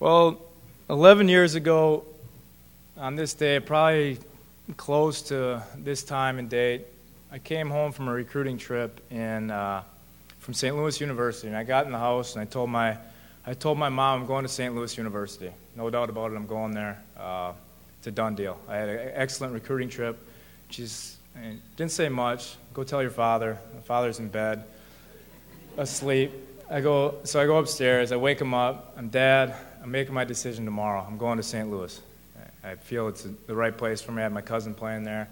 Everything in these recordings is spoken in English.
Well, 11 years ago, on this day, probably close to this time and date, I came home from a recruiting trip from St. Louis University, and I got in the house and I told my mom I'm going to St. Louis University. No doubt about it, I'm going there. It's a done deal. I had an excellent recruiting trip. She didn't say much. Go tell your father. My father's in bed, asleep. So I go upstairs. I wake him up. Dad, I'm making my decision tomorrow. I'm going to St. Louis. I feel it's the right place for me. I have my cousin playing there.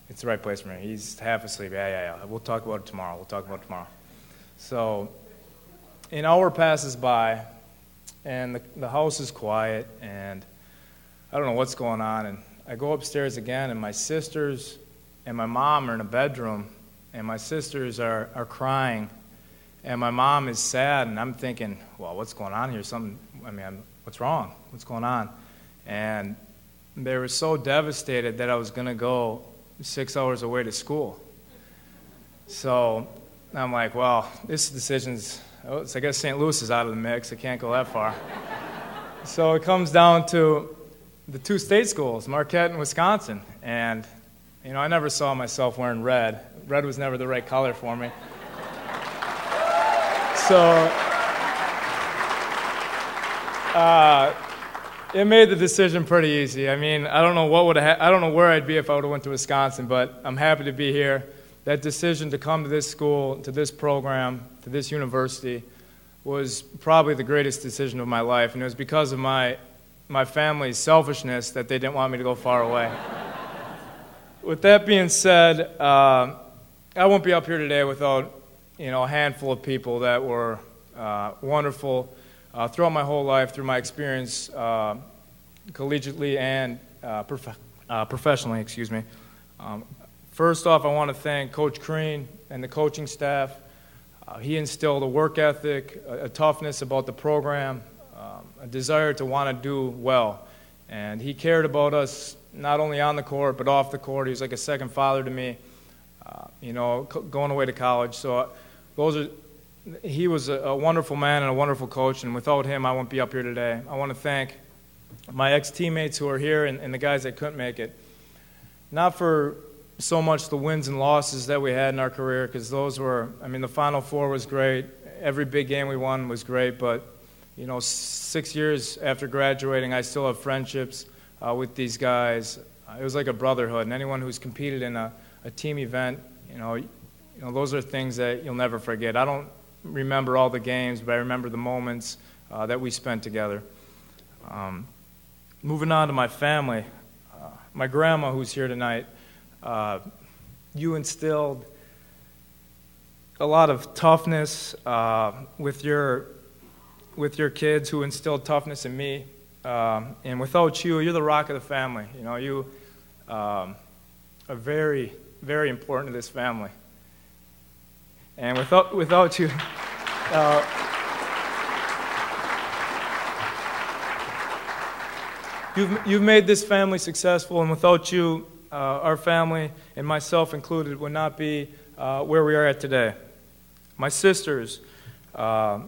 It's the right place for me. He's half asleep. Yeah. We'll talk about it tomorrow. So an hour passes by, and the house is quiet, and I don't know what's going on. And I go upstairs again, and my sisters and my mom are in a bedroom, and my sisters are crying, and my mom is sad, and I'm thinking, well, what's going on here? What's wrong? What's going on? And they were so devastated that I was going to go 6 hours away to school. So I'm like, well, this decision's, I guess St. Louis is out of the mix. I can't go that far. So it comes down to the two state schools, Marquette and Wisconsin. And, I never saw myself wearing red. Red was never the right color for me. So it made the decision pretty easy. I don't know I don't know where I'd be if I would have went to Wisconsin, but I'm happy to be here. That decision to come to this school, to this program, to this university was probably the greatest decision of my life, and it was because of my family's selfishness that they didn't want me to go far away. With that being said, I won't be up here today without a handful of people that were wonderful throughout my whole life, through my experience collegiately and professionally. First off, I want to thank Coach Crean and the coaching staff. He instilled a work ethic, a toughness about the program, a desire to want to do well. And he cared about us not only on the court, but off the court. He was like a second father to me, going away to college. So he was a wonderful man and a wonderful coach, and without him, I wouldn't be up here today. I want to thank my ex-teammates who are here and the guys that couldn't make it. Not for so much the wins and losses that we had in our career, because those were, the Final Four was great. Every big game we won was great, but 6 years after graduating, I still have friendships with these guys. It was like a brotherhood, and anyone who's competed in a team event, those are things that you'll never forget. I don't remember all the games, but I remember the moments that we spent together. Moving on to my family, my grandma who's here tonight, you instilled a lot of toughness with your kids, who instilled toughness in me. And without you, you're the rock of the family. You are very, very important to this family. And without you, you've made this family successful, and without you, our family, and myself included, would not be where we are at today. My sisters, my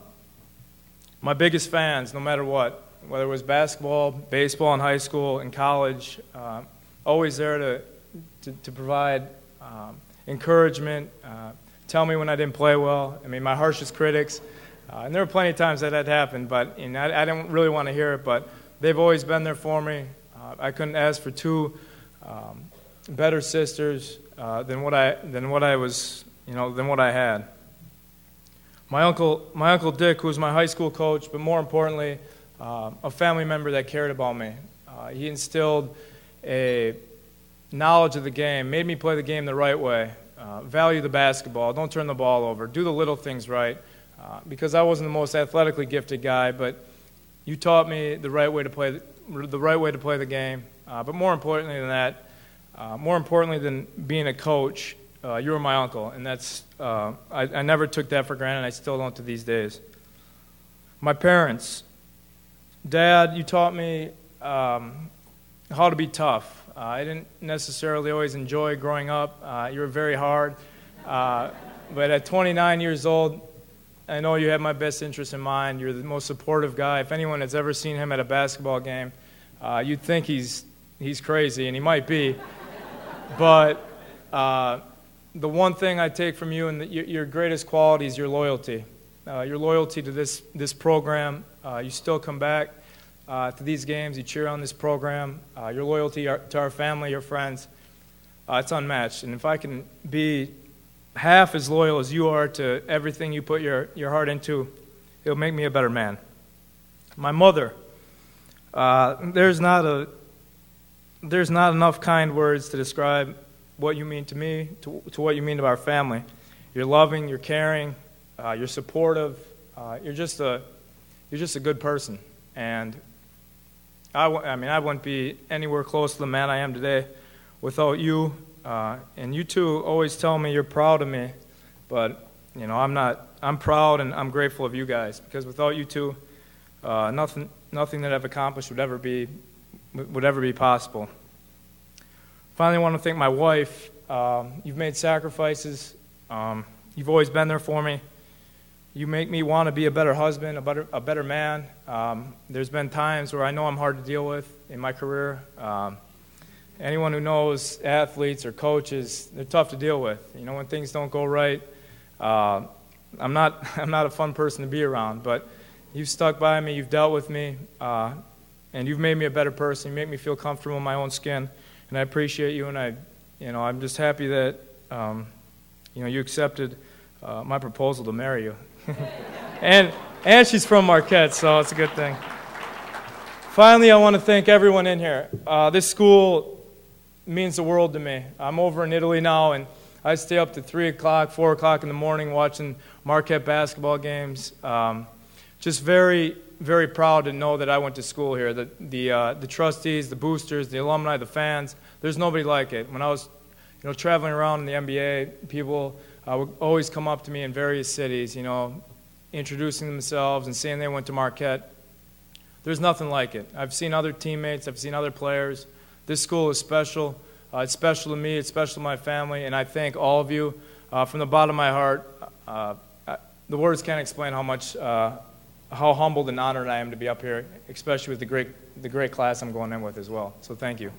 biggest fans, no matter what, whether it was basketball, baseball in high school, in college, always there to provide encouragement, tell me when I didn't play well. My harshest critics, and there were plenty of times that happened, but I didn't really want to hear it, but they've always been there for me. I couldn't ask for two better sisters than what I had. My uncle Dick, who was my high school coach, but more importantly, a family member that cared about me. He instilled a knowledge of the game, made me play the game the right way, value the basketball, don't turn the ball over, do the little things right, because I wasn't the most athletically gifted guy, but you taught me the right way to play the game. But more importantly than that, more importantly than being a coach, you were my uncle, and that's I never took that for granted, and I still don't to these days. My parents, Dad, you taught me how to be tough. I didn't necessarily always enjoy growing up. You were very hard, but at 29 years old, I know you have my best interest in mind. You're the most supportive guy. If anyone has ever seen him at a basketball game, you'd think he's crazy, and he might be. But the one thing I take from you and your greatest quality is your loyalty. Your loyalty to this program. You still come back to these games. You cheer on this program. Your loyalty to our family, your friends, it's unmatched. And if I can be half as loyal as you are to everything you put your heart into, it'll make me a better man. My mother, there's not enough kind words to describe what you mean to me, to what you mean to our family. You're loving, you're caring, you're supportive. You're just a good person. And I wouldn't be anywhere close to the man I am today without you. And you two always tell me you're proud of me, but I'm proud and I'm grateful of you guys, because without you two, nothing that I've accomplished would ever be possible. Finally, I want to thank my wife. You've made sacrifices. You've always been there for me. You make me want to be a better husband, a better man. There's been times where I know I'm hard to deal with in my career. Anyone who knows athletes or coaches, they're tough to deal with. When things don't go right, I'm not a fun person to be around. But you've stuck by me, you've dealt with me, and you've made me a better person. You make me feel comfortable in my own skin, and I appreciate you. And I'm just happy that you accepted my proposal to marry you. and she's from Marquette, so it's a good thing. Finally, I want to thank everyone in here. This school means the world to me. I'm over in Italy now, and I stay up to 3 o'clock, 4 o'clock in the morning watching Marquette basketball games. Just very, very proud to know that I went to school here. The trustees, the boosters, the alumni, the fans, there's nobody like it. When I was traveling around in the NBA, people would always come up to me in various cities, introducing themselves and saying they went to Marquette. There's nothing like it. I've seen other teammates, I've seen other players. This school is special. It's special to me, it's special to my family, and I thank all of you from the bottom of my heart. The words can't explain how humbled and honored I am to be up here, especially with the great class I'm going in with as well. So thank you.